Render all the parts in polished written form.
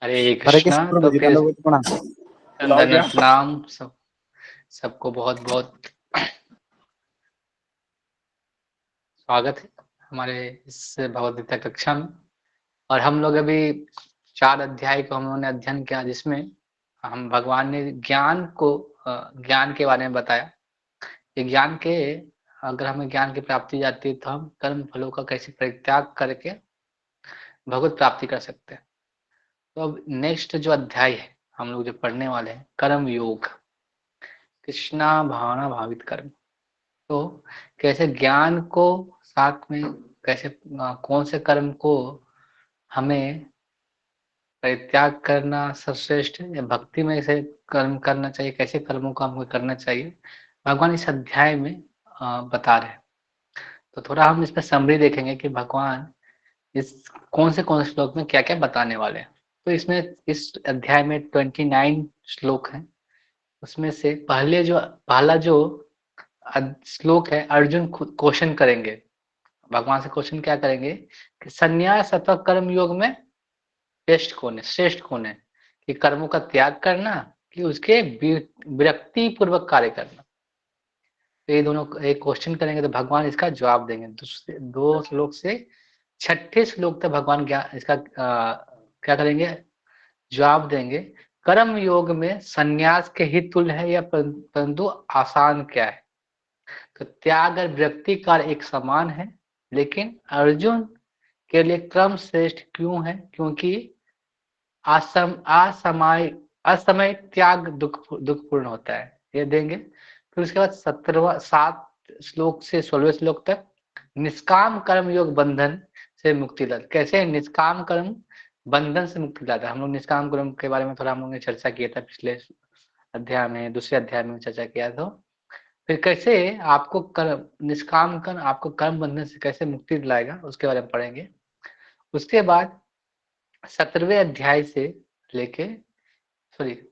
हरे हरे कृष्णा। कृष्ण तो प्रभु जी, फिर दंडवत प्रणाम। बुलाओ क्या? दंडवत प्रणाम। सबको बहुत बहुत स्वागत है हमारे इस भगवद गीता कक्षा में। और हम लोग अभी 4 अध्याय को हम लोगों ने अध्ययन किया, जिसमें हम भगवान ने ज्ञान के बारे में बताया कि अगर हमें ज्ञान की प्राप्ति जाती है तो हम कर्म फलों का कैसे परित्याग करके भगवत प्राप्ति कर सकते हैं। तो अब नेक्स्ट जो अध्याय है हम लोग जो पढ़ने वाले हैं, कर्म योग, कृष्णा भावना भावित कर्म। तो कैसे ज्ञान को साथ में कैसे कौन से कर्म को हमें परित्याग करना सर्वश्रेष्ठ है, या भक्ति में से कर्म करना चाहिए, कैसे कर्मों को हमको करना चाहिए, भगवान इस अध्याय में बता रहे हैं। तो थोड़ा हम इसमें समरी देखेंगे कि भगवान इस कौन से श्लोक में क्या क्या बताने वाले हैं। तो इसमें इस अध्याय में 29 श्लोक हैं। उसमें से पहला जो श्लोक है, अर्जुन खुद क्वेश्चन करेंगे, भगवान से क्वेश्चन क्या करेंगे कि संन्यास अथवा कर्म योग में श्रेष्ठ कौन है, कि कर्मों का त्याग करना कि उसके विरक्ति पूर्वक कार्य करना। तो ये दोनों एक क्वेश्चन करेंगे तो भगवान इसका जवाब देंगे। दूसरे 2 श्लोक से 6ठे श्लोक तक भगवान इसका क्या करेंगे, जवाब देंगे। कर्म योग में संन्यास के ही तुल्य है या परंतु आसान क्या है। तो त्याग और विरक्ति का एक समान है, लेकिन अर्जुन के लिए क्रम श्रेष्ठ क्यों है, क्योंकि असमय त्याग दुखपूर्ण होता है, ये देंगे। फिर उसके बाद 7 श्लोक से 16वें श्लोक तक निष्काम कर्म योग बंधन से मुक्ति लाता। कैसे निष्काम कर्म बंधन से मुक्ति लाता है। हम लोग निष्काम कर्म के बारे में थोड़ा हम लोग ने चर्चा किया था पिछले अध्याय में, दूसरे अध्याय में चर्चा किया। तो फिर कैसे आपको निष्काम कर्म आपको कर्म बंधन से कैसे मुक्ति दिलाएगा, उसके बारे में पढ़ेंगे। उसके बाद 17वें अध्याय से लेके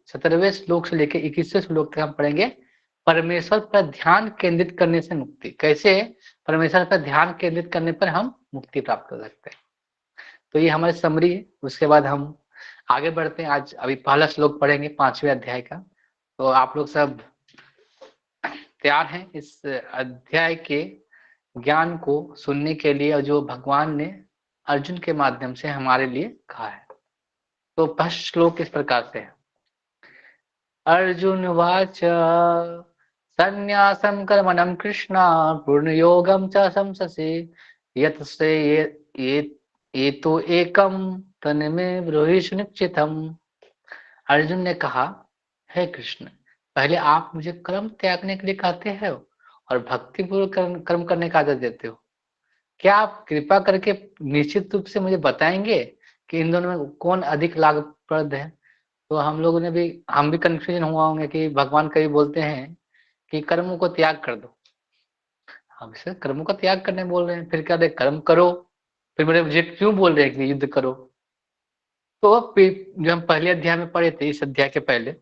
17वें श्लोक से लेके 21वें श्लोक तक हम पढ़ेंगे परमेश्वर पर ध्यान केंद्रित करने से मुक्ति। कैसे परमेश्वर पर ध्यान केंद्रित करने पर हम मुक्ति प्राप्त कर सकते हैं। तो ये हमारी समरी है। उसके बाद हम आगे बढ़ते हैं। आज अभी पहला श्लोक पढ़ेंगे 5वें अध्याय का। तो आप लोग सब तैयार हैं इस अध्याय के ज्ञान को सुनने के लिए, और जो भगवान ने अर्जुन के माध्यम से हमारे लिए कहा है। तो पहला श्लोक इस प्रकार से है। अर्जुन वाच संन्यासं कर्मणं कृष्ण पूर्णयोगं च संससि यत् से ये तो एकम तन्मे ब्रूहि सुनिश्चितम्। अर्जुन ने कहा, हे कृष्ण, पहले आप मुझे कर्म त्यागने के लिए कहते हो और भक्ति पूर्वक कर्म करने का आदेश देते हो। क्या आप कृपा करके निश्चित रूप से मुझे बताएंगे कि इन दोनों में कौन अधिक लाभप्रद है। तो हम भी कंफ्यूजन हुआ होंगे कि भगवान कभी बोलते हैं कि कर्मों को त्याग कर दो, हम इसे कर्मों का त्याग करने बोल रहे हैं, फिर क्या कर्म करो, फिर मुझे क्यों बोल रहे हैं कि युद्ध करो। तो जो हम पहले अध्याय में पढ़े थे, इस अध्याय के पहले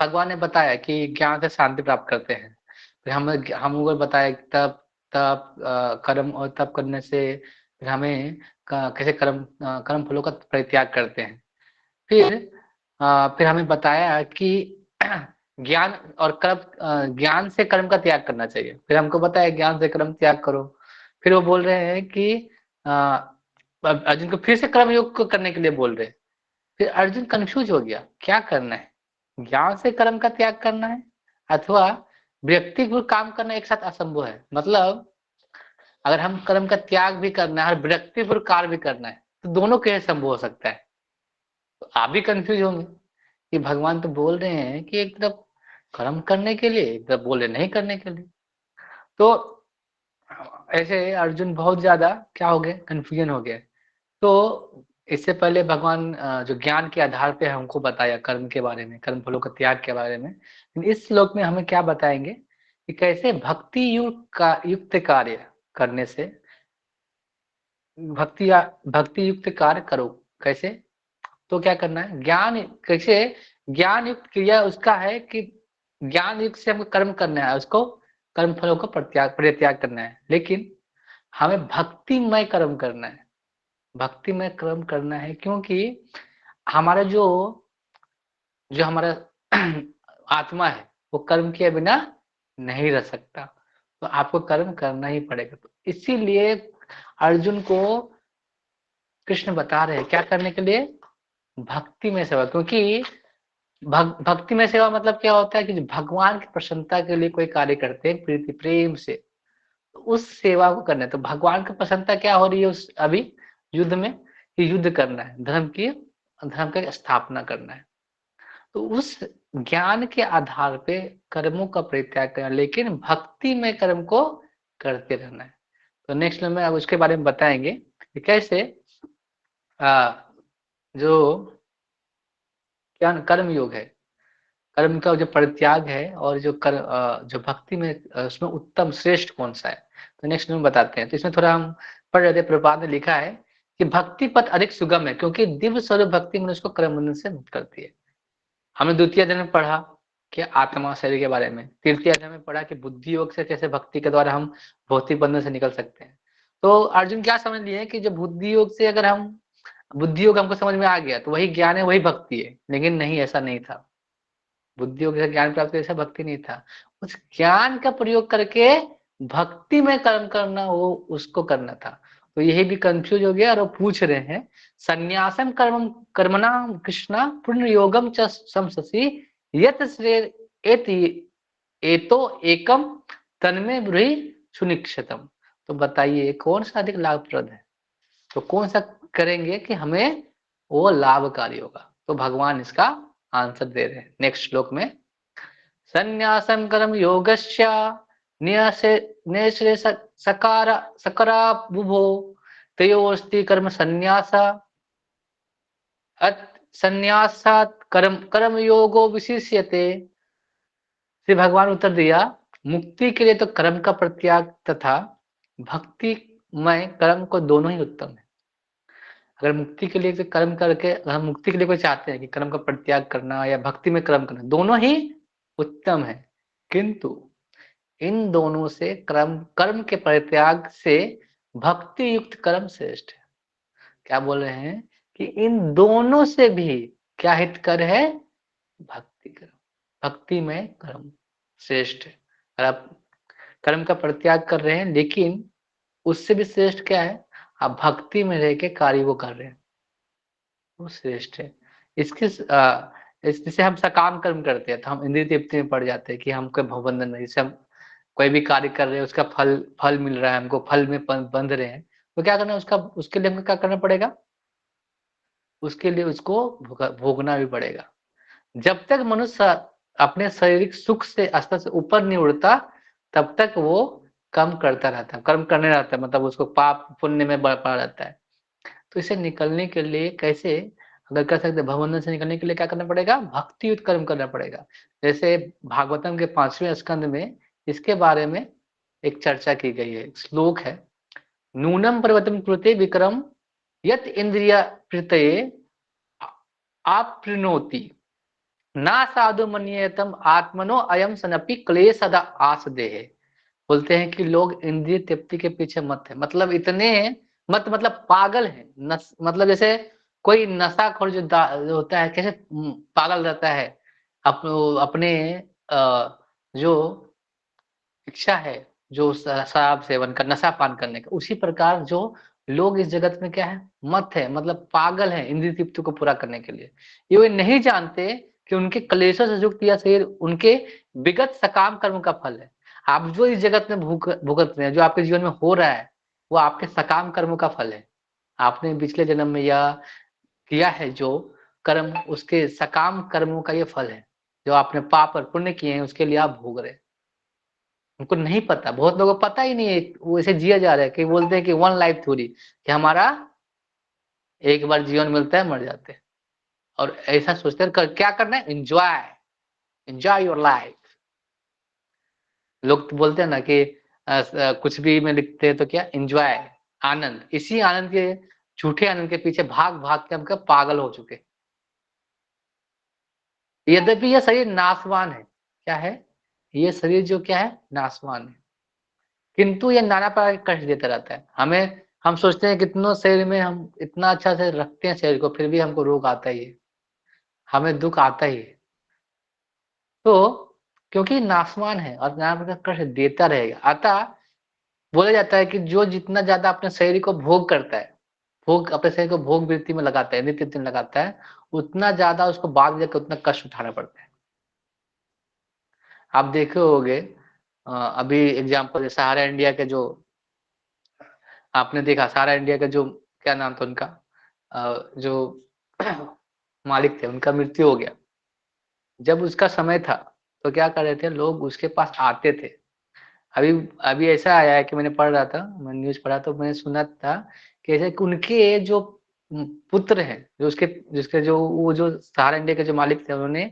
भगवान ने बताया कि ज्ञान से शांति प्राप्त करते हैं। फिर हम लोगों ने बताया तप तप कर्म, और तप करने से फिर हमें कैसे कर्म फलों का परित्याग करते हैं। फिर हमें बताया कि ज्ञान और ज्ञान से कर्म का त्याग करना चाहिए। फिर हमको बताया ज्ञान से कर्म त्याग करो। फिर वो बोल रहे हैं कि अर्जुन को फिर से कर्म योग को करने के लिए बोल रहे हैं। फिर अर्जुन कंफ्यूज हो गया, क्या करना है, ज्ञान से कर्म का त्याग करना है अथवा व्यक्तिगत काम करना एक साथ असंभव है। मतलब अगर हम कर्म का त्याग भी करना है और व्यक्तिगत कार्य भी करना है तो दोनों कैसे संभव हो सकता है। तो आप भी कंफ्यूज होंगे कि भगवान तो बोल रहे हैं कि एक तरफ कर्म करने के लिए, एक तरफ बोल रहे नहीं करने के लिए। तो ऐसे अर्जुन बहुत ज्यादा क्या हो गए, कंफ्यूजन हो गए। तो इससे पहले भगवान जो ज्ञान के आधार पे हमको बताया कर्म के बारे में, कर्म फलों का त्याग के बारे में, इस श्लोक में हमें क्या बताएंगे कि कैसे युक्त कार्य करने से भक्ति युक्त कार्य करो। कैसे, तो क्या करना है, कैसे ज्ञान युक्त क्रिया उसका है कि ज्ञान युक्त से हमको कर्म करना है, उसको कर्म फलों को परित्याग करना है। लेकिन हमें भक्तिमय कर्म करना है, भक्तिमय कर्म करना है, क्योंकि हमारा जो जो हमारा आत्मा है वो कर्म किए बिना नहीं रह सकता, तो आपको कर्म करना ही पड़ेगा। तो इसीलिए अर्जुन को कृष्ण बता रहे हैं क्या करने के लिए, भक्ति में सेवा। क्योंकि भक्ति में सेवा मतलब क्या होता है कि भगवान की प्रसन्नता के लिए कोई कार्य करते हैं प्रीति प्रेम से, तो उस सेवा को करना है। तो भगवान की प्रसन्नता क्या हो रही है उस अभी युद्ध में, कि युद्ध करना है, धर्म की स्थापना करना है। तो उस ज्ञान के आधार पे कर्मों का परित्याग करना, लेकिन भक्ति में कर्म को करते रहना है। तो नेक्स्ट में अब उसके बारे में बताएंगे कि कैसे जो क्या कर्म योग है, कर्म का जो परित्याग है और जो भक्ति में उसमें उत्तम श्रेष्ठ कौन सा है, तो नेक्स्ट में बताते हैं। तो इसमें थोड़ा हम पढ़ रहे थे, प्रभुपाद ने लिखा है कि भक्ति पथ अधिक सुगम है, क्योंकि दिव्य स्वरूप भक्ति मनुष्य को कर्म बंधन से मुक्त करती है। हमने द्वितीय अध्याय में पढ़ा कि आत्मा शरीर के बारे में, तृतीय अध्याय में पढ़ा कि बुद्धि योग से कैसे भक्ति के द्वारा हम भौतिक बंधन से निकल सकते हैं। तो अर्जुन क्या समझ लिए कि जो बुद्धि योग से अगर हम बुद्धि योग हमको समझ में आ गया तो वही ज्ञान है, वही भक्ति है। लेकिन नहीं, ऐसा नहीं था। बुद्धि योग से ज्ञान प्राप्त ऐसा भक्ति नहीं था। उस ज्ञान का प्रयोग करके भक्ति में कर्म करना, वो उसको करना था। तो यही भी कंफ्यूज हो गया और वो पूछ रहे हैं संन्यासम कर्म कर्मणा कृष्णा पुण्य योगम च समससि यत श्रेय एतो एकम तन्मे ब्रूहि सुनिश्चितम। तो बताइए कौन सा अधिक लाभप्रद है, तो कौन सा करेंगे कि हमें वो लाभकारी होगा। तो भगवान इसका आंसर दे रहे हैं नेक्स्ट श्लोक में। संन्यासं कर्म योगस्य न्यसे नेश्रे सकारा सकरा बुभो तयोस्ति कर्म संन्यास अत संन्यासात कर्म योगो विशिष्यते। श्री भगवान उत्तर दिया, मुक्ति के लिए तो कर्म का परित्याग तथा भक्ति में कर्म को दोनों ही उत्तम है। अगर मुक्ति के लिए कर्म करके, अगर हम मुक्ति के लिए कोई चाहते हैं कि कर्म का परित्याग करना या भक्ति में कर्म करना, दोनों ही उत्तम है। किंतु इन दोनों से कर्म के परित्याग से भक्ति युक्त कर्म श्रेष्ठ है। क्या बोल रहे हैं कि इन दोनों से भी क्या हितकर है, भक्ति कर्म। भक्ति में कर्म श्रेष्ठ है। अगर आप कर्म का परित्याग कर रहे हैं, लेकिन उससे भी श्रेष्ठ क्या है, आप भक्ति में रह के कार्य को कर रहे हैं, वो श्रेष्ठ है। इसके जैसे हम सकाम कर्म करते हैं तो हम इंद्रिय तृप्ति में पड़ जाते हैं कि हमको भवबंधन नहीं। जैसे हम कोई भी कार्य कर रहे हैं, उसका फल फल मिल रहा है, हमको फल में बंध रहे हैं, तो क्या करना है, उसका उसके लिए हमको क्या करना पड़ेगा, उसके लिए उसको भोगना भी पड़ेगा। जब तक मनुष्य अपने शारीरिक सुख से स्तर से ऊपर नहीं उड़ता, तब तक वो कर्म करता रहता है, कर्म करने रहता है, मतलब उसको पाप पुण्य में पड़ा रहता है। तो इसे निकलने के लिए कैसे अगर कर सकते, भवबंधन से निकलने के लिए क्या करना पड़ेगा, भक्ति युक्त कर्म करना पड़ेगा। जैसे भागवतम के 5वें स्कंद में इसके बारे में एक चर्चा की गई है, श्लोक है, नूनम पर्वतम कृते विक्रम यत इंद्रिय प्रत्यये आप्नुनोति ना साधु मन्येतम आत्मनो अयम सनपि क्लेशदा आसदेह। बोलते हैं कि लोग इंद्रिय तृप्ति के पीछे मत है, मतलब इतने मत मतलब पागल है, मतलब जैसे कोई नशाखोर जो होता है, कैसे पागल रहता है अपने जो इच्छा है, जो शराब सेवन का, नशा पान करने का, उसी प्रकार जो लोग इस जगत में क्या है, मत है, मतलब पागल है इंद्रिय तृप्ति को पूरा करने के लिए। ये वे नहीं जानते कि उनके क्लेशों से युक्त यह शरीर उनके विगत सकाम कर्म का फल है। आप जो इस जगत में भुगत रहे हैं, जो आपके जीवन में हो रहा है, वो आपके सकाम कर्मों का फल है। आपने पिछले जन्म में यह किया है जो कर्म, उसके सकाम कर्मों का ये फल है। जो आपने पाप और पुण्य किए हैं उसके लिए आप भोग रहे हैं। उनको नहीं पता, बहुत लोगों को पता ही नहीं है, वो ऐसे जिया जा रहा है कि बोलते हैं कि वन लाइफ थ्योरी, कि हमारा एक बार जीवन मिलता है, मर जाते हैं। और ऐसा सोचते हैं क्या करना है, एंजॉय, एंजॉय योर लाइफ। लोग तो बोलते हैं ना कि कुछ भी में लिखते हैं तो क्या, एंजॉय, आनंद। इसी आनंद के, झूठे आनंद के पीछे भाग भाग के हम क्या पागल हो चुके। यद्यपि यह शरीर नाशवान है, क्या है, ये शरीर जो क्या है, नाशवान है, किंतु ये नाना प्रकार के कष्ट देता रहता है हमें। हम सोचते हैं कितनों शरीर में हम इतना अच्छा से रखते हैं शरीर को, फिर भी हमको रोग आता ही है। हमें दुख आता ही है। तो क्योंकि नासवान है और नाम का कष्ट देता रहेगा। अतः बोला जाता है कि जो जितना ज़्यादा अपने शरीर को भोग करता है, भोग अपने शरीर को भोग वृत्ति में लगाता है, नित्य दिन लगाता है, उतना ज़्यादा उसको बाद में जाके उतना कष्ट उठाना पड़ता है। आप देखे होंगे अभी एग्ज़ाम्पल सहारा इंडिया के जो आपने देखा सहारा इंडिया का जो क्या नाम था उनका जो मालिक थे उनका मृत्यु हो गया। जब उसका समय था, तो क्या कर रहे थे लोग उसके पास आते थे। अभी अभी ऐसा आया है कि मैंने पढ़ रहा था, मैंने न्यूज़ पढ़ा तो मैंने सुना था कि ऐसे कि उनके जो पुत्र हैं, जो उसके जिसके जो वो जो सहारा इंडिया के जो मालिक थे उन्होंने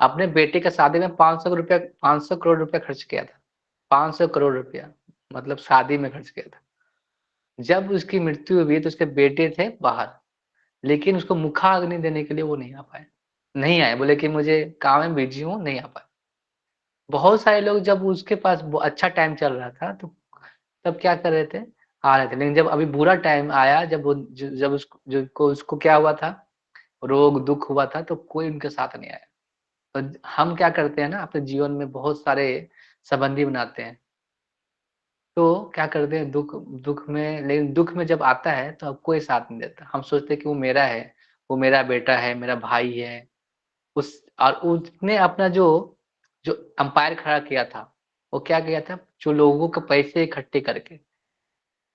अपने बेटे के शादी में 500 करोड़ रुपया खर्च किया था। 500 करोड़ रुपया मतलब शादी में खर्च किया था। जब उसकी मृत्यु हुई तो उसके बेटे थे बाहर, लेकिन उसको मुखाग्नि देने के लिए वो नहीं आ पाए। नहीं आए, बोले कि मुझे काम में बिज़ी हूँ, नहीं आ पाए। बहुत सारे लोग जब उसके पास ब अच्छा टाइम चल रहा था तो तब क्या कर रहे थे, आ रहे थे। लेकिन जब अभी बुरा टाइम आया जब वो ज जब उसको क्या हुआ था, रोग दुःख हुआ था तो कोई उनके साथ नहीं आया। तो हम क्या करते हैं ना अपने जीवन में बहुत सारे संबंधी बनाते हैं। तो क्या करते हैं दुःख दुःख में लेकिन दुःख में जब आता है तो अब कोई साथ नहीं देता। हम सोचते हैं कि वो मेरा है, वो मेरा बेटा है, मेरा भाई है। उस और उसने अपना जो जो एम्पायर खड़ा किया था, वो क्या किया था? जो लोगों के पैसे इकट्ठे करके,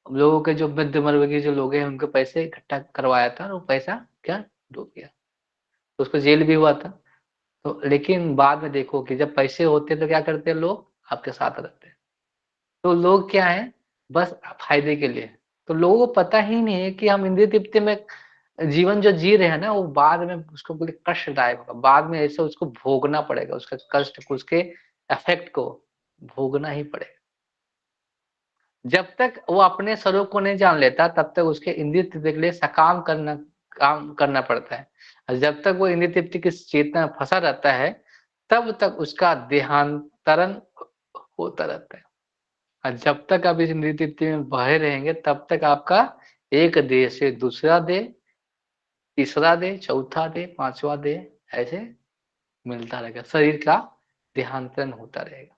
लोगों के जो मध्य वर्ग के जो लोग हैं उनके पैसे इकट्ठा करवाया था और वो पैसा क्या डूब गया। तो उसको जेल भी हुआ था। तो लेकिन बाद में देखो कि जब पैसे होते हैं तो क्या करते हैं लोग आपके साथ रहते हैं। तो लोग क्या है बस फायदे के लिए। तो लोगों को पता ही नहीं है कि हम इंद्रिय तृप्ति में जीवन जो जी रहे हैं ना वो बाद में उसको बड़े कष्टदायक होगा। बाद में ऐसे उसको भोगना पड़ेगा, उसका कष्ट को उसके इफेक्ट को भोगना ही पड़ेगा। जब तक वो अपने स्वरूप को नहीं जान लेता तब तक उसके इंद्रिय तृप्ति के लिए सकाम काम करना पड़ता है। और जब तक वो इंद्रिय तृप्ति की चेतना में फंसा रहता है तब तक उसका देहांतरण होता रहता है। और जब तक आप इस इंद्रिय तृप्ति में बहे रहेंगे तब तक आपका एक देह से दूसरा देह, तीसरा देह, चौथा देह, पांचवा देह ऐसे मिलता रहेगा। शरीर का देहांतरण होता रहेगा।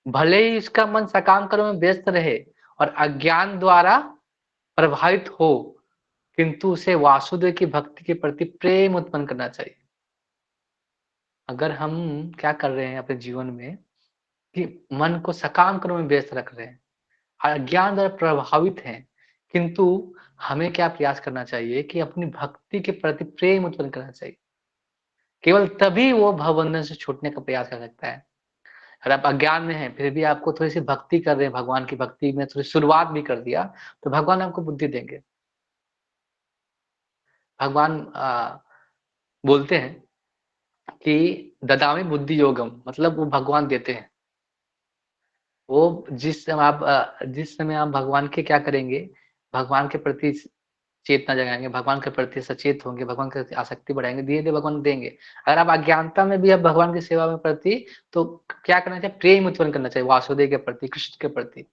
भले ही इसका मन सकाम कर्म में व्यस्त रहे और अज्ञान द्वारा प्रभावित हो, किंतु उसे वासुदेव की भक्ति के प्रति प्रेम उत्पन्न करना चाहिए। अगर हम क्या कर रहे हैं अपने जीवन में कि मन को सकाम कर्म में व्यस्त रख रहे हैं, अज्ञान द्वारा प्रभावित हैं, किंतु हमें क्या प्रयास करना चाहिए कि अपनी भक्ति के प्रति प्रेम उत्पन्न करना चाहिए। केवल तभी वो भवबंधन से छूटने का प्रयास कर सकता है। अगर आप अज्ञान में हैं, फिर भी आपको थोड़ी-सी भक्ति कर रहे हैं, भगवान की भक्ति में थोड़ी शुरुआत भी कर दिया, तो भगवान आपको बुद्धि देंगे। भगवान बोलते हैं कि ददामि बुद्धि योगम मतलब वो भगवान देते हैं। वो जिस समय आप भगवान के क्या करेंगे, भगवान के प्रति चेतना जगाएँगे, भगवान के प्रति सचेत होंगे, भगवान के प्रति आसक्ति बढ़ाएँगे, धीरे-धीरे भगवान देंगे। अगर आप अज्ञानता में भी आप भगवान की सेवा में प्रति तो क्या करना चाहिए? प्रेम उत्पन्न करना चाहिए वासुदेव के प्रति, कृष्ण के प्रति।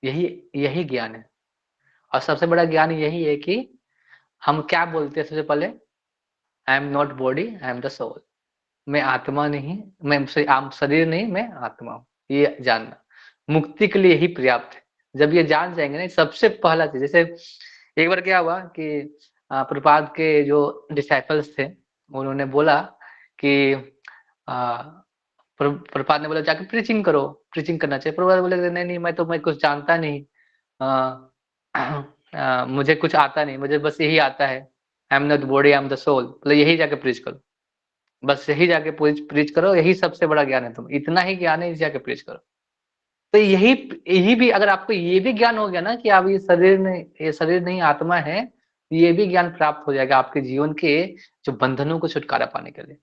यही यही ज्ञान है। और सबसे बड़ा ज्ञान यही है कि हम क्या बोलते हैं सबसे पहले? I am not body, I am the soul. मैं आत्मा नहीं, मैं आम शरीर नहीं, मैं आत्मा हूँ। ये जानना, मुक्ति के लिए ही पर्याप्त है। जब ये जान जाएँगे ना सबसे पहला चीज़ जैसे एक बार क्या हुआ कि प्रभुपाद के जो डिसाइपल्स थे, उन्होंने बोला कि अ, प्रभुपाद ने बोला जाके प्रीचिंग करो, प्रीचिंग करना चाहिए। प्रभुपाद बोले नहीं, मैं कुछ जानता नहीं। अ मुझे कुछ आता नहीं, मुझे बस यही आता है। I am not body, I am the soul. मतलब यही जाके प्रीच करो। बस यही जाके प्रीच प्रीच करो, यही सबसे बड़ा ज्ञान है तुम्हें। इतना ही ज्ञान है, इसे जाके प्रीच करो। तो यही यही भी अगर आपको ये भी ज्ञान हो गया ना कि आप ये शरीर नहीं आत्मा है, ये भी ज्ञान प्राप्त हो जाएगा आपके जीवन के जो बंधनों को छुटकारा पाने के लिए।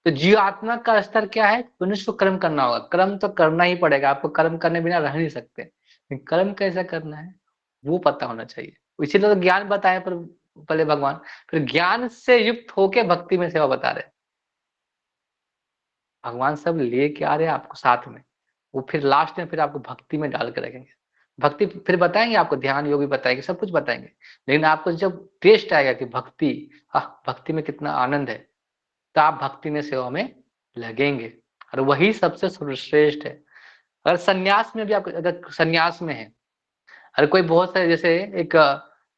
तो जीवात्मा का स्तर क्या है? मनुष्य को कर्म करना होगा। कर्म तो करना ही पड़ेगा, आपको कर्म करने बिना रह नहीं सकते। लेकिन कर्म कैसे करना है, वो पता होना चाहिए। इसीलिए तो ज्ञान बताएँ पर पहले भगवान, फिर ज्ञान से युक्त होके भक्ति में सेवा बता रहे हैं। भगवान सब लेके आ रहे हैं आपको साथ में। वो फिर लास्ट में फिर आपको भक्ति में डाल के रखेंगे। भक्ति फिर बताएंगे आपको, ध्यान योग भी बताएंगे, सब कुछ बताएंगे। लेकिन आपको जब टेस्ट आएगा कि भक्ति, भक्ति में कितना आनंद है, तो आप भक्ति में सेवा में लगेंगे, और वही सबसे सर्वश्रेष्ठ है। अगर संन्यास में भी आप, अगर संन्यास में है, अगर कोई बहुत सारे, जैसे एक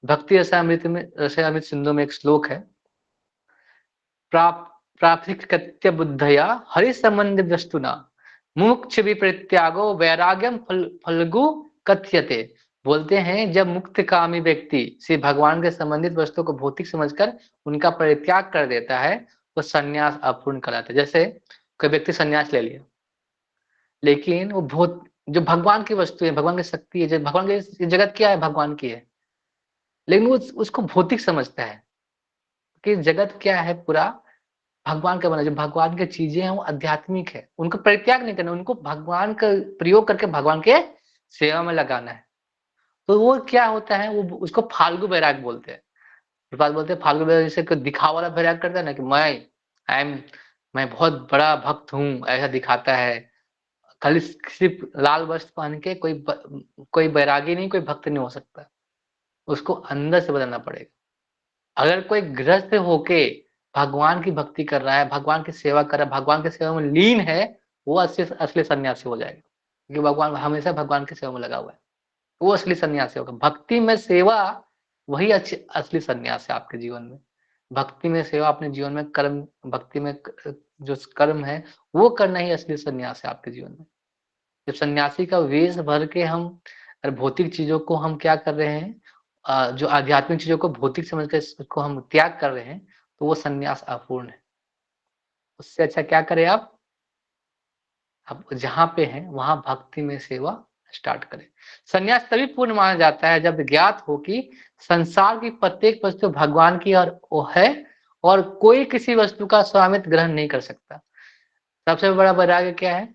भक्ति रसामृत में, रसामृत सिंधु में एक श्लोक है, प्राप्तिकृत्य बुद्धया हरि संबंध वस्तुना मुमुक्ष विपरित्यागो वैराग्यम फल्गु कथ्यते। बोलते हैं जब मुक्त कामी व्यक्ति से भगवान के संबंधित वस्तु को भौतिक समझकर उनका परित्याग कर देता है, तो संन्यास अपूर्ण कहलाता है। जैसे कोई व्यक्ति संन्यास ले लिया, लेकिन वो बहुत, जो भगवान की वस्तु है, भगवान की शक्ति है, जो भगवान की जगत क्या है, भगवान की है, लेकिन वो उसको भौतिक समझता है कि जगत क्या है, पूरा भगवान का बना, जो भगवान की चीजें हैं वो आध्यात्मिक है, उनको परित्याग नहीं करना, उनको भगवान का प्रयोग करके भगवान के सेवा में लगाना है। तो वो क्या होता है, वो उसको फाल्गु वैराग बोलते हैं। प्रभुपाद बोलते हैं फाल्गु वैराग, जैसे कोई दिखावा वाला वैराग करता है ना, कि मैं बहुत बड़ा भक्त हूँ, ऐसा दिखाता है। खाली सिर्फ लाल वस्त्र पहन के कोई बैरागी नहीं, कोई भक्त नहीं हो सकता, उसको अंदर से बदलना पड़ेगा। अगर कोई गृहस्थ होके भगवान की भक्ति कर रहा है, भगवान की सेवा कर रहा है, भगवान की सेवा में लीन है, वो असली असली सन्यासी हो जाएगा, क्योंकि भगवान हमेशा भगवान की सेवा में लगा हुआ है, वो असली सन्यासी होगा। भक्ति में सेवा वही अच्छी असली सन्यास है आपके जीवन में। भक्ति में सेवा, अपने जीवन में कर्म, भक्ति में जो कर्म है वो करना ही असली सन्यास है आपके जीवन में। जब सन्यासी का वेश भर के हम भौतिक चीजों को हम क्या कर रहे हैं, जो आध्यात्मिक चीजों को भौतिक समझ कर उसको हम त्याग कर रहे हैं, तो वो सन्यास अपूर्ण है। उससे अच्छा क्या करें आप जहाँ पे हैं वहां भक्ति में सेवा स्टार्ट करें। सन्यास तभी पूर्ण माना जाता है जब ज्ञात हो कि संसार की प्रत्येक वस्तु भगवान की और वो है, और कोई किसी वस्तु का स्वामित्व ग्रहण नहीं कर सकता। सबसे बड़ा वैराग्य क्या है,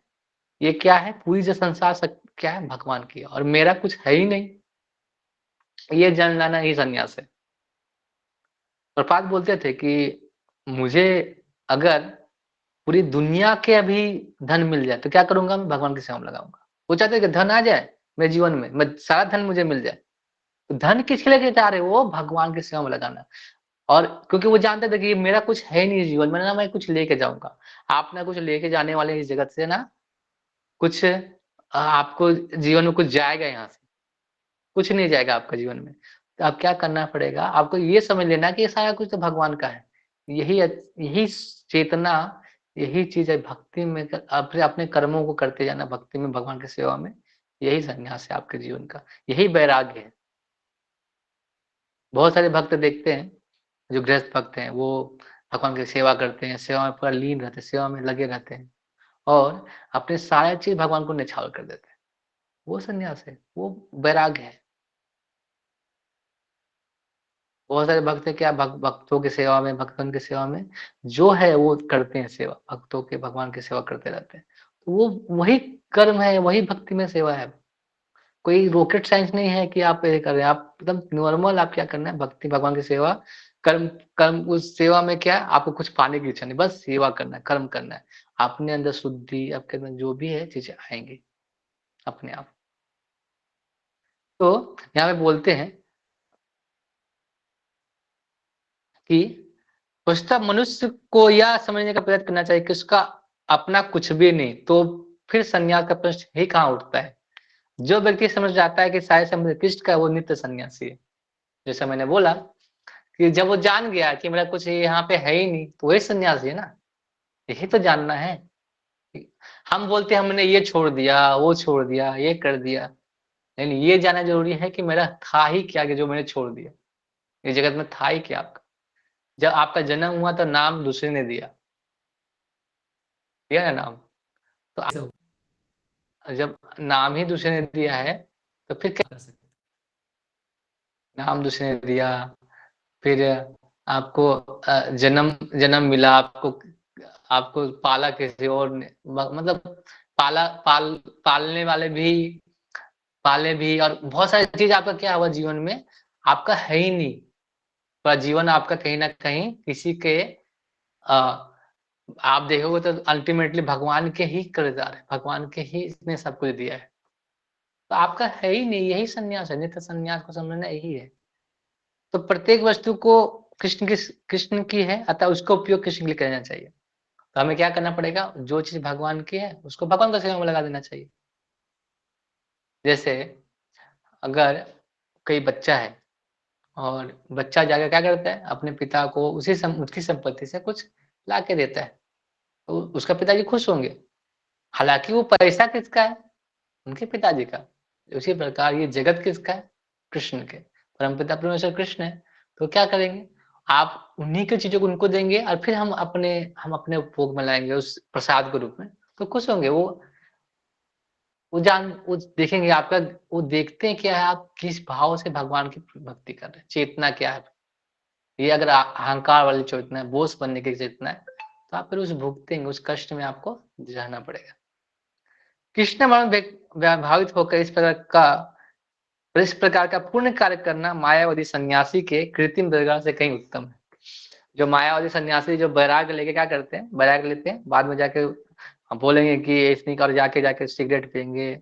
ये क्या है, पूरी जो संसार क्या है, भगवान की है, और मेरा कुछ है ही नहीं, ये जान लाना ही सन्यास है। प्रपात बोलते थे कि मुझे अगर पूरी दुनिया के अभी धन मिल जाए तो क्या करूंगा, मैं भगवान की सेवा में लगाऊंगा। वो चाहते कि धन आ जाए मेरे जीवन में, मैं सारा धन मुझे मिल जाए। तो धन किसके लिए चाह रहे, वो भगवान की सेवा में लगाना। और क्योंकि वो जानते थे कि मेरा कुछ है नहीं जीवन में, ना मैं कुछ लेके जाऊंगा। आप ना कुछ लेके जाने वाले इस जगत से, ना कुछ आपको जीवन में कुछ जाएगा, यहाँ से कुछ नहीं जाएगा आपका जीवन में। तो अब क्या करना पड़ेगा, आपको ये समझ लेना कि ये सारा कुछ तो भगवान का है। यही यही चेतना, यही चीज है भक्ति में, अपने अपने कर्मों को करते जाना भक्ति में, भगवान की सेवा में। यही संन्यास है आपके जीवन का, यही वैराग्य है। बहुत सारे भक्त देखते हैं, जो गृहस्थ भक्त हैं, वो भगवान की सेवा करते हैं, सेवा में पूरा लीन रहते हैं, सेवा में लगे रहते हैं, और अपने सारे चीज भगवान को न्यौछावर कर देते हैं। वो संन्यास है, वो वैराग्य है। बहुत सारे भक्त क्या भक्तों की सेवा में, भक्तों की सेवा में जो है वो करते हैं सेवा, भक्तों के भगवान की सेवा करते रहते हैं। तो वो वही कर्म है, वही भक्ति में सेवा है। कोई रॉकेट साइंस नहीं है कि आप ये कर रहे हैं, आप एकदम नॉर्मल, आप क्या करना है, भक्ति भगवान की सेवा, कर्म कर्म उस सेवा में क्या है, आपको कुछ पाने की इच्छा नहीं, बस सेवा करना है, कर्म करना है। अपने अंदर शुद्धि, आपके अंदर जो भी है चीजें आएंगी अपने आप। तो यहाँ पे बोलते हैं कि उसका मनुष्य को यह समझने का प्रयत्न करना चाहिए कि उसका अपना कुछ भी नहीं, तो फिर संन्यास का प्रश्न ही कहाँ उठता है। जो व्यक्ति समझ जाता है कि सारे संबंध कृष्ण का, वो नित्य सन्यासी है। जैसे मैंने बोला कि जब वो जान गया कि मेरा कुछ यहाँ पे है ही नहीं, तो वही सन्यासी है ना। यही तो जानना है। हम बोलते हैं हमने ये छोड़ दिया, वो छोड़ दिया, ये कर दिया, लेकिन ये जानना जरूरी है कि मेरा था ही क्या कि जो मैंने छोड़ दिया। इस जगत में था ही क्या आपका। जब आपका जन्म हुआ तो नाम दूसरे ने दिया, दिया ना नाम। तो जब नाम ही दूसरे ने दिया है, तो फिर क्या कर सकते, नाम दूसरे ने दिया, फिर आपको जन्म जन्म मिला, आपको आपको पाला किसी और ने, मतलब पालने वाले भी पाले भी, और बहुत सारी चीज आपका क्या हुआ जीवन में, आपका है ही नहीं। पूरा जीवन आपका कहीं ना कहीं किसी के आ, आप देखोगे तो अल्टीमेटली भगवान के ही कर्जदार है, भगवान के ही इसने सब कुछ दिया है। तो आपका है ही नहीं, यही संन्यास है, नित्य संन्यास को समझना यही है। तो प्रत्येक वस्तु को कृष्ण की है, अतः उसका उपयोग कृष्ण के लिए करना चाहिए। तो हमें क्या करना पड़ेगा, जो चीज भगवान की है उसको भगवान का सेवा में लगा देना चाहिए। जैसे अगर कोई बच्चा है और बच्चा जाकर क्या करता है, अपने पिता को उसकी संपत्ति से कुछ ला के देता है, तो उसका पिताजी खुश होंगे। हालांकि वो पैसा किसका है, उनके पिताजी का। उसी प्रकार ये जगत किसका है, कृष्ण के, परमपिता परमेश्वर कृष्ण है। तो क्या करेंगे, आप उन्हीं की चीजों को उनको देंगे और फिर हम अपने उपभोग में लाएंगे उस प्रसाद के रूप में, तो खुश होंगे वो देखेंगे आपका, वो देखते हैं क्या है, आप किस भाव से भगवान की भक्ति कर रहे हैं, चेतना क्या है। ये अगर अहंकार वाली चेतना है, बोस बनने की चेतना है, तो आप फिर उस भुगतेंगे, उस कष्ट में आपको रहना पड़ेगा। कृष्ण में भावित होकर इस प्रकार का पुण्य कार्य करना मायावादी सन्यासी के कृत्रिम दरगाह से कहीं उत्तम है। जो मायावादी सन्यासी जो वैराग्य लेके क्या करते हैं, वैराग्य लेते हैं, बाद में जाके हम बोलेंगे कि ऐसे नहीं कर, जाके जाके सिगरेट पियेंगे,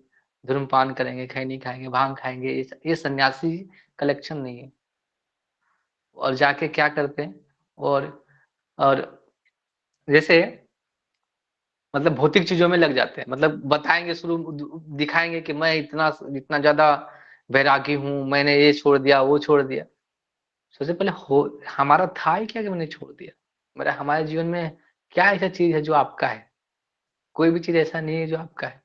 धूम्रपान करेंगे, खैनी खाएंगे, भांग खाएंगे, ये सन्यासी कलेक्शन नहीं है। और जाके क्या करते हैं, और जैसे मतलब भौतिक चीजों में लग जाते हैं, मतलब बताएंगे शुरू, दिखाएंगे कि मैं इतना इतना ज्यादा वैरागी हूँ, मैंने ये छोड़ दिया, वो छोड़ दिया। सबसे पहले हो हमारा था ही क्या कि मैंने छोड़ दिया, मेरा हमारे जीवन में क्या ऐसा चीज है जो आपका है, कोई भी चीज ऐसा नहीं है जो आपका है।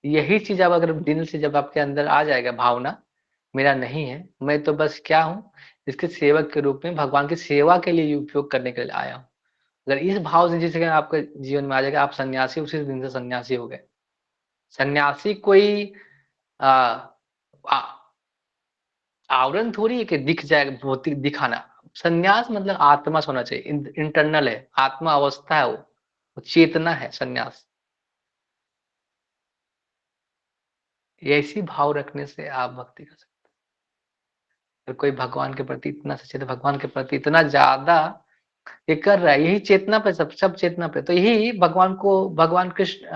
यही चीज अब अगर दिल से जब आपके अंदर आ जाएगा भावना, मेरा नहीं है, मैं तो बस क्या हूँ, इसके सेवक के रूप में भगवान की सेवा के लिए उपयोग करने के लिए आया हूँ। अगर इस भाव से जिस सेकंड आपके जीवन में आ जाएगा, आप सन्यासी, उसी दिन से सन्यासी हो गए। सन्यासी कोई आ, आ, आवरण थोड़ी है कि दिख जाएगा, भौतिक दिखाना। सन्यास मतलब आत्मा से होना चाहिए, इंटरनल है, आत्मा अवस्था है, वो चेतना है सन्यास। ये ऐसी भाव रखने से आप भक्ति कर सकते हैं। कोई भगवान के प्रति इतना सचेत, भगवान के प्रति इतना ज्यादा ये कर रहा है, यही चेतना पे, सब चेतना पे, तो यही भगवान कृष्ण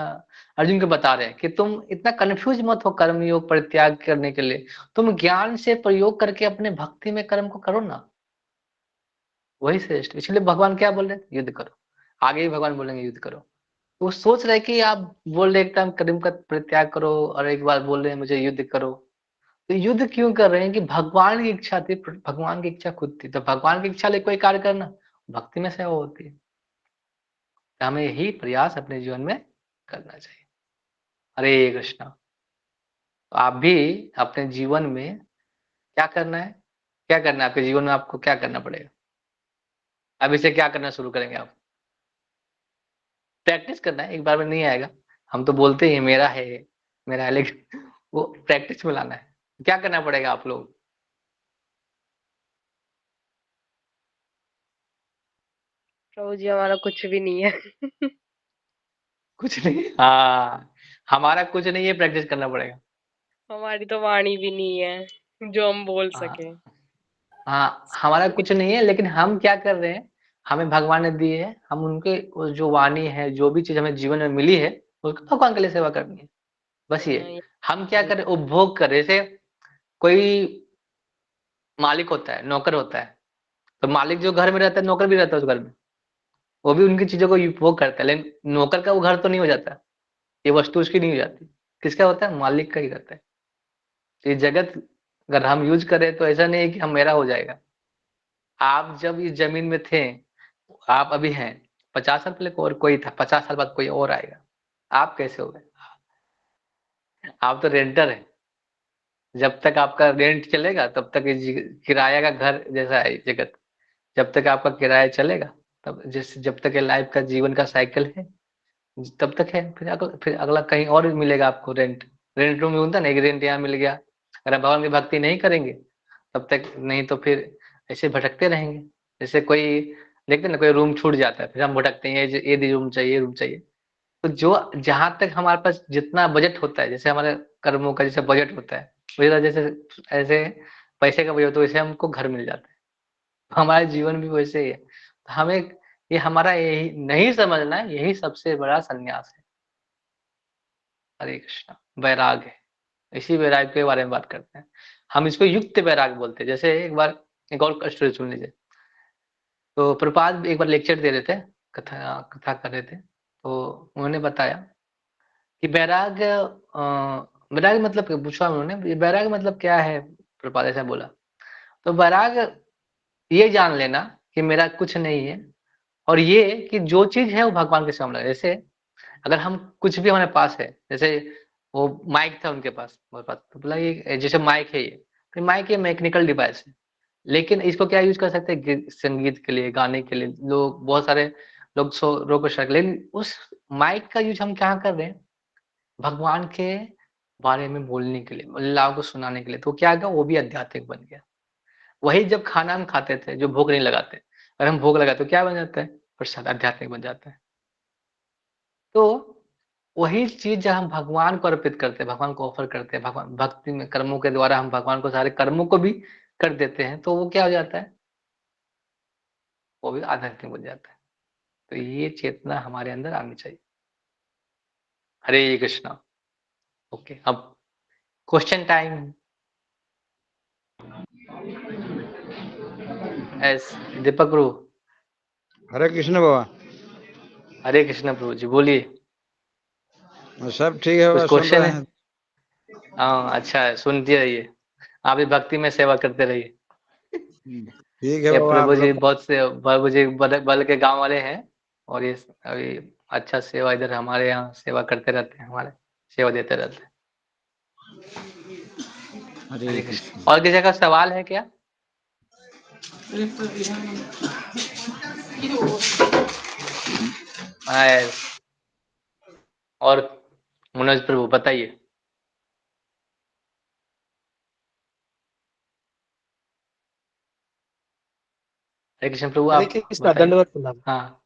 अर्जुन को बता रहे हैं कि तुम इतना कंफ्यूज मत हो कर्म योग परित्याग करने के लिए, तुम ज्ञान से प्रयोग करके अपने भक्ति में कर्म को करो ना, वही श्रेष्ठ। इसलिए भगवान क्या बोल रहे हैं, युद्ध करो। आगे ही भगवान बोलेंगे युद्ध करो। तो वो सोच रहे कि आप बोल रहे एक टाइम कर्म का परित्याग करो और एक बार बोल रहे हैं मुझे युद्ध करो। तो युद्ध क्यों कर रहे हैं कि भगवान की इच्छा थी, भगवान की इच्छा खुद थी, तो भगवान की इच्छा ले कोई कार्य करना भक्ति में सेवा होती है। तो हमें यही प्रयास अपने जीवन में करना चाहिए। हरे कृष्णा। तो आप भी अपने जीवन में क्या करना है, क्या करना है आपके जीवन में, आपको क्या करना पड़ेगा। अब इसे क्या करना शुरू करेंगे आप, प्रैक्टिस करना है, एक बार में नहीं आएगा। हम तो बोलते ही हैं, मेरा है, लेकिन वो प्रैक्टिस में लाना है। क्या करना पड़ेगा आप लोग। प्रभु जी हमारा कुछ भी नहीं है। कुछ नहीं, हाँ, हमारा कुछ नहीं है, प्रैक्टिस करना पड़ेगा। हमारी तो वाणी भी नहीं है जो हम बोल सके। हाँ, हाँ, हमारा कुछ नहीं है, लेकिन हम क्या कर रहे हैं, हमें भगवान ने दिए है, हम उनके वो जो वाणी है, जो भी चीज हमें जीवन में मिली है, उसको भगवान के लिए सेवा करनी है। बस ये ये हम क्या ये करें, उपभोग करें। जैसे कोई मालिक होता है, नौकर होता है, तो मालिक जो घर में रहता है, नौकर भी रहता है उस घर में, वो भी उनकी चीजों को उपभोग करता है, लेकिन नौकर का वो घर तो नहीं हो जाता, ये वस्तु उसकी नहीं हो जाती, किसका होता है, मालिक का ही रहता है। तो ये जगत अगर हम यूज करें तो ऐसा नहीं है कि हम मेरा हो जाएगा। आप जब इस जमीन में थे, आप अभी हैं, 50 साल पहले और कोई था, 50 साल बाद कोई और आएगा, आप कैसे हो गए, आप तो रेंटर है। जब तक आपका रेंट चलेगा तब तक ये किराया का घर जैसा है ये जगत। जब तक आपका किराया चलेगा, तब जब तक ये लाइफ का जीवन का साइकिल है, तब तक है, फिर अगला कहीं और भी मिलेगा आपको रेंट। रेंट रूम में होता है ना, एक रेंट यहाँ मिल गया, अगर आप भगवान की भक्ति नहीं करेंगे तब तक, नहीं तो फिर ऐसे भटकते रहेंगे। जैसे कोई देखते हैं ना, कोई रूम छूट जाता है, फिर हम भटकते हैं, ये रूम चाहिए, ये रूम चाहिए। तो जो जहां तक हमारे पास जितना बजट होता है, जैसे हमारे कर्मों का जैसे बजट होता है, वही तरह जैसे ऐसे पैसे का बजट होता है, वैसे हमको घर मिल जाता है। हमारे जीवन भी वैसे ही है। तो हमें ये हमारा यही नहीं समझना है, यही सबसे बड़ा संन्यास है। हरे कृष्णा, वैराग है। इसी वैराग्य के बारे में बात करते हैं। हम इसको युक्त वैराग्य बोलते हैं। जैसे एक बार एक और स्टोरी सुन लीजिए। तो प्रभुपाद एक बार लेक्चर दे रहे थे, कथा कथा कर रहे थे, तो उन्होंने बताया कि वैराग्य वैराग्य मतलब पूछा उन्होंने, वैराग्य मतलब क्या है? प्रभुपाद ऐसा बोला। तो वैराग्य ये जान लेना कि मेरा कुछ नहीं है, और ये कि जो चीज़ है वो भगवान के सामने। जैसे अगर हम कुछ भी हमारे पास है, जैसे वो माइक था उनके पास, मेरे पास, तो बोला ये जैसे माइक है ये, तो माइक ये मैकेनिकल डिवाइस है, लेकिन इसको क्या यूज़ कर सकते हैं? संगीत के लिए, गाने के लिए, लोग बहुत सारे लोग रोक सकते, लेकिन उस माइक का यूज़ हम क्या कर रहे हैं? भगवान के बारे में बोलने के लिए, लीलाओं को सुनाने के लिए। तो क्या होगा? वो भी आध्यात्मिक बन गया। वही जब खाना हम खाते थे, जो भोग नहीं लगाते, अगर हम भोग लगाते तो क्या बन जाता है? प्रसाद, आध्यात्मिक बन जाता है। तो वही चीज़ जब हम भगवान को अर्पित करते हैं, भगवान को ऑफ़र करते हैं, भगवान भक्ति में कर्मों के द्वारा हम भगवान को सारे कर्मों को भी कर देते हैं, तो वो क्या हो जाता है? वो भी आध्यात्मिक बन जाता है। तो ये चेतना हमारे अंदर आनी चाहिए। हरे कृष्णा। ओके, अब क्वेश्चन टाइम। एस दीपक प्रभु। हरे कृष्ण बाबा। हरे कृष्ण प्रभु जी, बोलिए। सब ठीक है कुछ बाबा, सुन क्वेश्चन रहे है? हैं। हाँ, अच्छा है, सुनते रहिए। आप भी भक्ति में सेवा करते रहिए। ठीक है ये बाबा, आप प्रभु जी लोग। बहुत से प्रभु जी बल के गांव वाले हैं, और ये अभी अच्छा सेवा इधर हमारे यहाँ सेवा करते रहते हैं, हमारे सेवा देते रहते हैं। हरे हरे कृष्ण। कृष्ण। और किसी का सवाल है क्या? यस। और मनोज प्रभु बताइए। हरे कृष्ण प्रभु, हरे आप कृष्णा, बताइए। दंडवत प्रणाम। हाँ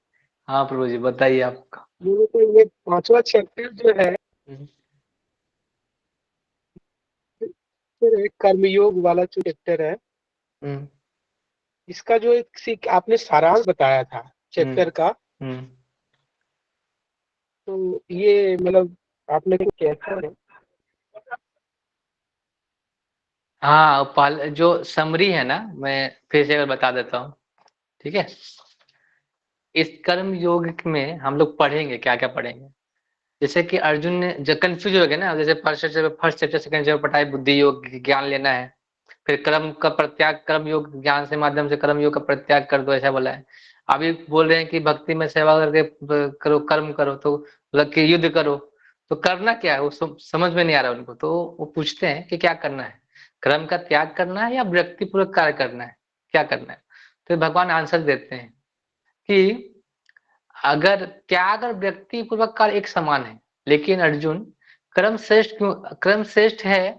हाँ प्रभु जी, बताइए आपका। मेरे को ये 5वां चैप्टर जो है, हम्म, फिर एक कर्मयोग वाला जो चैप्टर है, हम्म, इसका जो एक आपने सारांश बताया था हम्म, चैप्टर का, हम्म। तो ये मतलब आपने को कैसा है? हाँ, जो समरी है ना, मैं फिर से अगर बता देता हूँ, ठीक है। इस कर्म योग में हम लोग पढ़ेंगे, क्या क्या पढ़ेंगे। जैसे कि अर्जुन ने जो कंफ्यूज हो गया ना, जैसे फर्स्ट चैप्टर सेकंड चैप्टर पढ़ा है, बुद्धि योग ज्ञान लेना है, फिर कर्म का प्रत्याग, कर्म योग ज्ञान से माध्यम से कर्म योग का प्रत्याग कर दो, ऐसा बोला है। अभी बोल रहे हैं कि भक्ति में सेवा करके करो, कर्म करो, तो मतलब कि युद्ध करो। तो करना क्या है वो समझ में नहीं आ रहा उनको, तो वो पूछते हैं कि क्या करना है? कर्म का त्याग करना है या व्यक्तिपूर्वक कार्य करना है, क्या करना है? तो भगवान आंसर देते हैं कि अगर त्याग और व्यक्तिपूर्वक कार्य एक समान है, लेकिन अर्जुन, कर्म श्रेष्ठ क्यों? कर्म श्रेष्ठ है,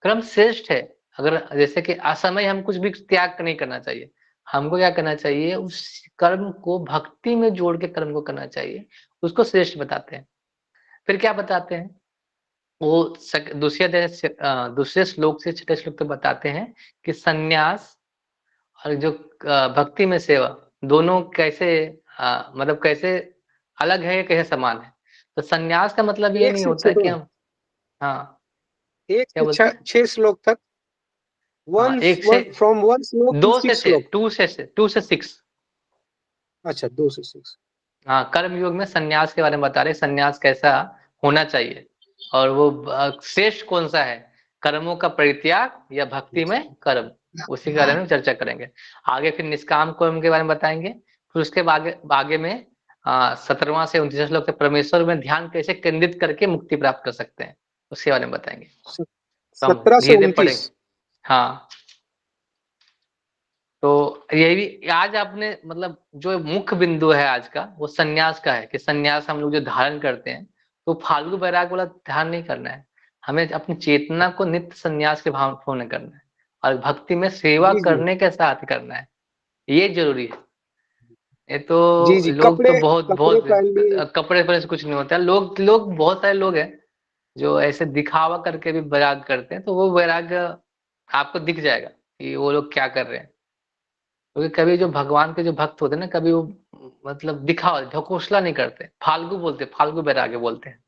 कर्म श्रेष्ठ है। अगर जैसे कि असमय हम कुछ भी त्याग नहीं करना चाहिए, हमको क्या करना चाहिए? उस कर्म को भक्ति में जोड़ के कर्म को करना चाहिए, उसको श्रेष्ठ बताते हैं। फिर क्या बताते हैं? वो दूसरे श्लोक से छठे श्लोक तक बताते हैं कि संन्यास और जो भक्ति में सेवा, दोनों कैसे मतलब कैसे अलग है, कैसे समान है। तो संन्यास का मतलब ये एक नहीं से होता कि छह, हम, हाँ, एक क्या से बोलते हैं? छह श्लोक तक, हाँ, एक से फ्रॉम वन श्लोक टू दो से सिक्स छह, श्लोक। टू से सिक्स। अच्छा, 2 से 6। हाँ, कर्म योग में संन्यास के बारे में बता रहे, संन्यास कैसा होना चाहिए, और वो श्रेष्ठ कौन सा है, कर्मों का परित्याग या भक्ति में कर्म, उसी के बारे में चर्चा करेंगे। आगे फिर निष्काम कर्म के बारे में बताएंगे। फिर उसके आगे में 17वां से 29वां श्लोक से परमेश्वर में ध्यान कैसे केंद्रित करके मुक्ति प्राप्त कर सकते हैं, उसके बारे में बताएंगे। तो हम 17 से धीरे धीरे 29। पढ़ेंगे। हाँ, तो ये भी आज आपने मतलब जो मुख्य बिंदु है आज का, वो संन्यास का है कि संन्यास हम लोग जो धारण करते हैं, तो फालतू वैराग वाला ध्यान नहीं करना है। हमें अपनी चेतना को नित्य संन्यास के भाव पूर्ण करना है, और भक्ति में सेवा जी जी करने के साथ करना है, ये जरूरी है। ये तो जी जी, लोग तो कपड़े बहुत कपड़े बहुत पहन लिए। कपड़े पहने से कुछ नहीं होता है। लोग लोग बहुत सारे लोग हैं जो ऐसे दिखावा करके भी वैराग करते हैं, तो वो वैराग आपको दिख जाएगा कि वो लोग क्या कर रहे हैं। क्योंकि कभी जो भगवान के जो भक्त होते हैं ना, कभी वो मतलब दिखावा ढकोसला नहीं करते, फालतू बोलते, फालतू बैराग्य बोलते हैं,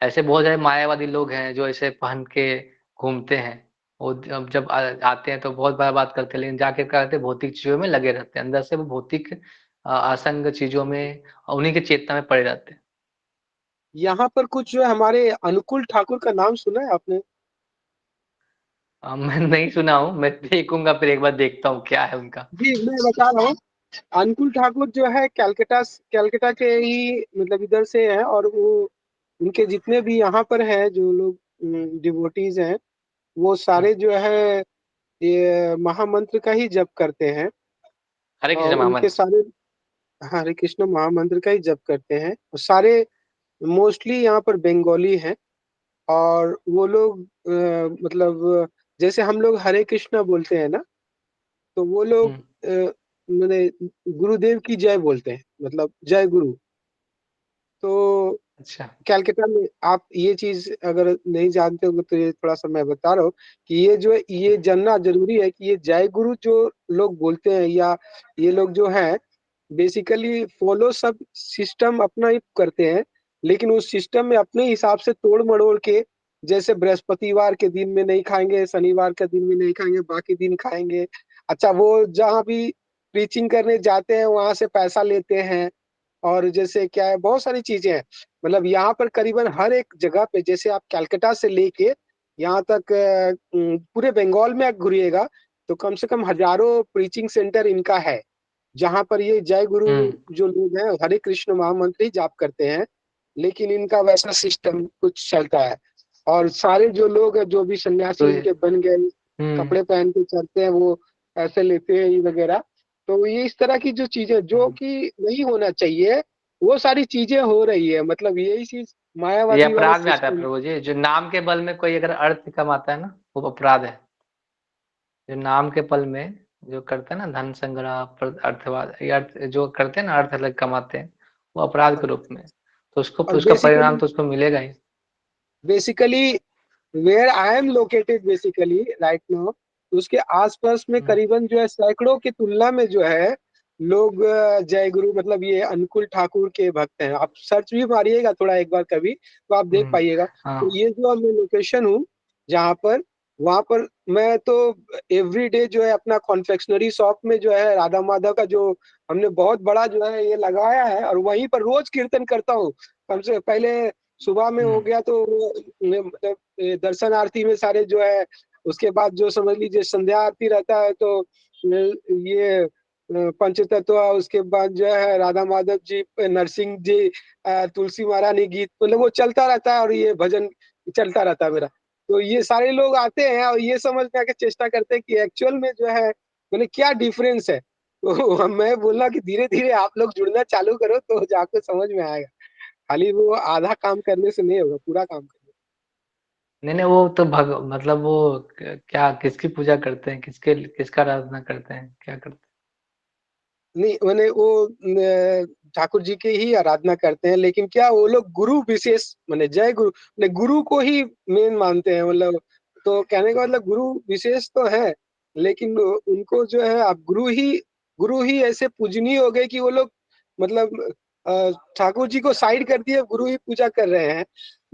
ऐसे बहुत सारे मायावादी लोग हैं जो ऐसे पहन के घूमते हैं। वो जब आते हैं तो बहुत बार बात करते हैं, लेकिन जाके क्या करते हैं, भौतिक चीजों में लगे रहते हैं। अंदर से वो भौतिक असंग चीजों में, उन्हीं की चेतना में पड़े रहते हैं। यहाँ पर कुछ जो है हमारे अनुकूल ठाकुर का नाम सुना है आपने? मैं नहीं सुना हूँ, मैं देखूंगा, फिर एक बार देखता हूँ क्या है उनका। जी, मैं बता रहा हूँ। अनुकूल ठाकुर जो है कलकत्ता के ही मतलब इधर से है, और वो उनके जितने भी यहाँ पर हैं जो लोग डिवोटीज हैं, वो हम्म, सारे जो है ये महामंत्र का ही जप करते हैं। हरे और कृष्ण उनके महामंत्र। सारे हरे कृष्ण महामंत्र का ही जप करते हैं। और सारे मोस्टली यहाँ पर बंगाली हैं। और वो लोग मतलब जैसे हम लोग हरे कृष्णा बोलते हैं ना, तो वो लोग हम्म, मैंने गुरुदेव की जय बोलते हैं, मतलब जय गुरु। तो अच्छा। कलकत्ता में आप ये चीज अगर नहीं जानते होंगे तो ये थोड़ा सा मैं बता रहा हूँ कि ये जो है ये जानना जरूरी है कि ये जय गुरु जो लोग बोलते हैं, या ये लोग जो है बेसिकली फॉलो सब सिस्टम अपना ही करते हैं, लेकिन उस सिस्टम में अपने हिसाब से तोड़ मड़ोड़ के, जैसे बृहस्पतिवार के दिन में नहीं खाएंगे, शनिवार के दिन में नहीं खाएंगे, बाकी दिन खाएंगे। अच्छा, वो जहाँ भी प्रीचिंग करने जाते हैं वहां से पैसा लेते हैं। और जैसे क्या है, बहुत सारी चीजें हैं। मतलब यहाँ पर करीबन हर एक जगह पे, जैसे आप कलकत्ता से लेके यहाँ तक पूरे बंगाल में आप घूरिएगा तो कम से कम हजारों प्रीचिंग सेंटर इनका है, जहाँ पर ये जय गुरु हम्म, जो लोग हैं हरे कृष्ण महामंत्र ही जाप करते हैं। लेकिन इनका वैसा सिस्टम कुछ चलता है। और सारे जो लोग हैं, जो भी तो सन्यासी इनके बन गए, हम्म, कपड़े पहन के चलते हैं, वो पैसे लेते हैं ये वगैरह। तो ये इस तरह की जो चीजें जो हम्म। कि नहीं होना चाहिए, वो सारी चीजें हो रही है। मतलब यही चीज ये मायावादी वाला अपराध में आता है सिस्टम। प्रभु जी, जो नाम के बल में कोई अगर अर्थ कमाता है ना, वो अपराध है। जो नाम के बल में जो करते हैं ना, धन संग्रह, अर्थवाद, ये अर्थ जो करते हैं ना, अर्थ अलग कमाते हैं, वो अपराध के रूप में। तो उसको, और उसका परिणाम तो उसको मिलेगा ही। Basically where I am located basically right now, उसके आसपास में हम्म, करीबन जो है सैकड़ों की तुलना में जो है लोग जय गुरु मतलब ये अनुकूल ठाकुर के भक्त हैं। आप सर्च भी मारिएगा थोड़ा एक बार कभी, तो आप देख हम्म, पाइएगा। तो हाँ, ये जो मैं लोकेशन हूँ जहाँ पर, वहां पर मैं तो एवरी डे जो है अपना कॉन्फेक्शनरी शॉप में जो है राधा माधव का जो हमने बहुत बड़ा जो है ये लगाया है, और वहीं पर रोज कीर्तन करता हूँ। कम से पहले सुबह में हो हम्म, गया तो मतलब दर्शन आरती में सारे जो है, उसके बाद जो समझ लीजिए संध्या आरती रहता है, तो ये पंचतत्व, उसके बाद जो है राधा माधव जी, नरसिंह जी, तुलसी महारानी गीत, मतलब वो चलता रहता है, और ये भजन चलता रहता है मेरा। तो ये सारे लोग आते हैं और ये समझने की चेष्टा करते हैं कि एक्चुअल में जो है मैंने क्या डिफरेंस है। तो मैं बोला कि धीरे धीरे आप लोग जुड़ना चालू करो तो जाके समझ में आएगा। खाली वो आधा काम करने से नहीं होगा, पूरा काम करना। नहीं नहीं, वो तो मतलब वो क्या, किसकी पूजा करते हैं, किसके, किसका आराधना करते हैं, क्या करते नहीं, मैंने वो ठाकुर जी की ही आराधना करते हैं, लेकिन क्या वो लोग गुरु विशेष मैंने जय गुरु ने गुरु को ही मेन मानते हैं, मतलब। तो कहने का मतलब गुरु विशेष तो है, लेकिन उनको जो है आप गुरु ही ऐसे पूजनीय हो गए कि वो लोग मतलब ठाकुर जी को साइड कर दिए, गुरु ही पूजा कर रहे हैं।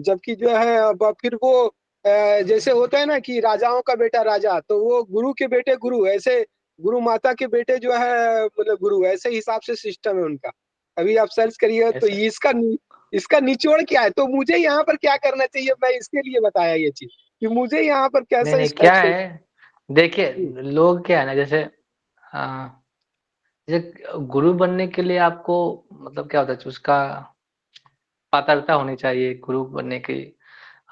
जबकि जो है अब फिर वो जैसे होता है ना कि राजाओं का बेटा राजा, तो वो गुरु के बेटे गुरु, ऐसे गुरु माता के बेटे जो है मतलब गुरु, ऐसे हिसाब से सिस्टम है उनका। अभी आप सर्च करिए हैं तो ऐसा? इसका निचोड़ क्या है, तो मुझे यहाँ पर क्या करना चाहिए, मैं इसके लिए बताया ये चीज कि मुझे यहाँ पर नहीं कैसा नहीं, क्या स्टेप से। है, देखिए, लोग क्या है ना, जैसे जैसे गुरु बनने के लिए आपको, मतलब क्या होता है, उसका पात्रता होनी चाहिए गुरु बनने की।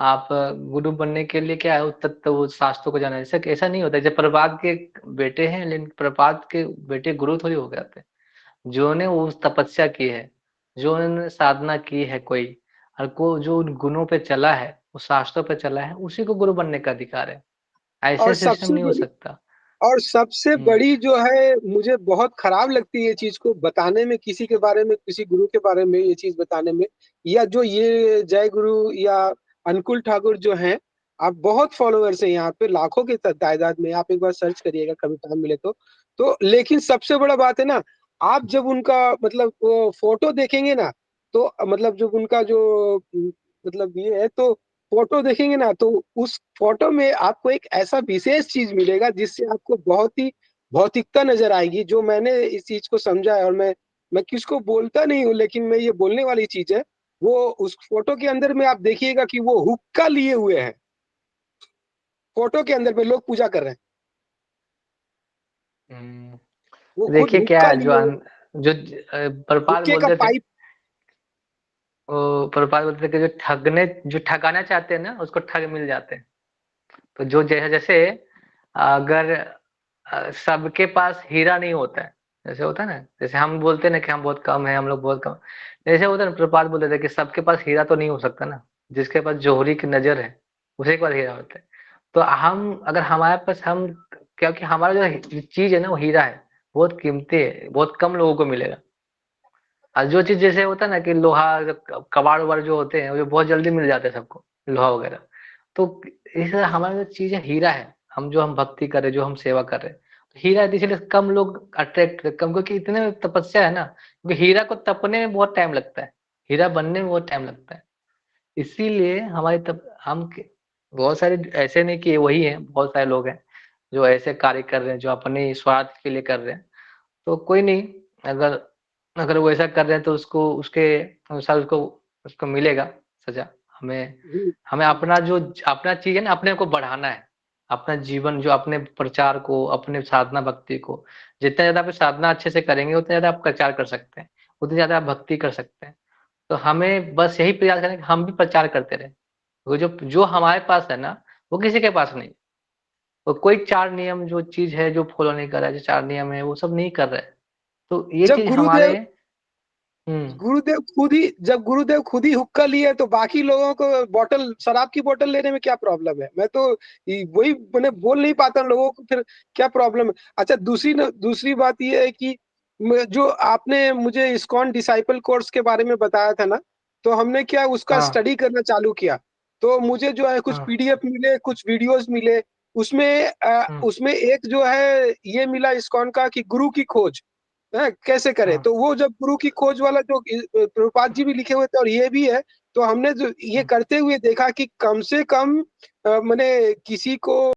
आप गुरु बनने के लिए क्या है, तत्व वो शास्त्रों को जाना है। जैसे ऐसा नहीं होता, जैसे प्रभात के बेटे हैं, लेकिन प्रभात के बेटे गुरु थोड़ी हो जाते हैं। जो ने उस तपस्या की है, जो उन्होंने साधना की है कोई, और को जो उन गुणों पे चला है, उस शास्त्रों पे चला है, उसी को गुरु बनने का अधिकार है। और ऐसे सिस्टम सबसे नहीं हो बड़ी सकता। और सबसे हम्म, बड़ी जो है, मुझे बहुत खराब लगती है ये चीज को बताने में, किसी के बारे में, किसी गुरु के बारे में ये चीज बताने में, या जो ये जय गुरु या अनुकूल ठाकुर जो हैं, आप बहुत फॉलोअर्स हैं यहाँ पे, लाखों की तादाद में, आप एक बार सर्च करिएगा कभी टाइम मिले तो लेकिन सबसे बड़ा बात है ना, आप जब उनका मतलब वो फोटो देखेंगे ना, तो मतलब जब उनका जो मतलब ये है, तो फोटो देखेंगे ना तो उस फोटो में आपको एक ऐसा विशेष चीज मिलेगा जिससे आपको बहुत ही भौतिकता नजर आएगी। जो मैंने इस चीज को समझा है, और मैं किसको बोलता नहीं हूँ, लेकिन मैं ये बोलने वाली चीज है। वो उस फोटो के अंदर में आप देखिएगा कि वो हुक्का लिए हुए हैं, फोटो के अंदर में लोग पूजा कर रहे हैं, हम्म, वो खुद देखिए क्या हुक्का है, लिए हुए, प्रपात हुक्के का बोलते थे, पाइप। वो प्रपात बोलते थे कि जो ठगाना चाहते हैं ना उसको ठग मिल जाते हैं। तो जो जैसे जैसे अगर सबके पास हीरा नहीं होता है, जैसे होता है ना, जैसे हम बोलते हैं ना कि हम बहुत कम है, हम लोग बहुत कम, जैसे होता है ना, प्रपात बोलते थे कि सबके पास हीरा तो नहीं हो सकता ना, जिसके पास जोहरी की नजर है उसी के पास हीरा होता है। तो हम अगर हमारे पास हम, क्योंकि हमारा जो चीज है ना वो हीरा है, बहुत कीमती है, बहुत कम लोगों को मिलेगा। और जो चीज जैसे होता है ना कि लोहा, कबाड़ वबाड़ जो होते हैं वो बहुत जल्दी मिल जाते हैं सबको, लोहा वगैरह। तो इस हमारा जो चीज है हीरा है, हम भक्ति कर रहे हैं, जो हम सेवा कर रहे हैं, तो हीरा है, तो इसीलिए कम लोग अट्रैक्ट, कम, क्योंकि इतने तपस्या है ना, क्योंकि हीरा को तपने में बहुत टाइम लगता है, हीरा बनने में बहुत टाइम लगता है। इसीलिए हमारी तब बहुत सारे ऐसे नहीं कि वही है, बहुत सारे लोग हैं जो ऐसे कार्य कर रहे हैं, जो अपने स्वार्थ के लिए कर रहे हैं। तो कोई नहीं, अगर अगर वो ऐसा कर रहे हैं तो उसको उसके अनुसार उसको उसको मिलेगा सजा। हमें हम्म, हमें अपना जो अपना चीज है ना, अपने को बढ़ाना है, अपना जीवन जो अपने प्रचार को, अपने साधना भक्ति को, जितना ज्यादा आप साधना अच्छे से करेंगे उतना ज्यादा आप प्रचार कर सकते हैं, उतनी ज्यादा आप भक्ति कर सकते हैं। तो हमें बस यही प्रयास करें कि हम भी प्रचार करते रहें। वो जो जो हमारे पास है ना, वो किसी के पास नहीं। और कोई चार नियम जो चीज है जो फॉलो नहीं कर रहा है, जो चार नियम है वो सब नहीं कर रहा है, तो ये जब चीज हमारे। गुरुदेव हम्म। जब गुरुदेव खुद ही हुक्का लिए तो बाकी लोगों को बोतल, शराब की बोतल लेने में क्या प्रॉब्लम है? मैं तो वही मैंने बोल नहीं पाता लोगों को, फिर क्या प्रॉब्लम है? अच्छा, दूसरी बात ये है कि जो आपने मुझे इस्कॉन डिसाइपल कोर्स के बारे में बताया था ना, तो हमने क्या उसका हाँ। स्टडी करना चालू किया। तो मुझे जो है कुछ हाँ। पीडीएफ मिले, कुछ वीडियोस मिले। उसमें हम्म। उसमें एक जो है ये मिला इस्कॉन का कि गुरु की खोज है कैसे करें। हाँ। तो वो जब गुरु की खोज वाला जो प्रभुपाद जी भी लिखे हुए थे और ये भी है, तो हमने जो ये हम्म। करते हुए देखा कि कम से कम मैंने किसी को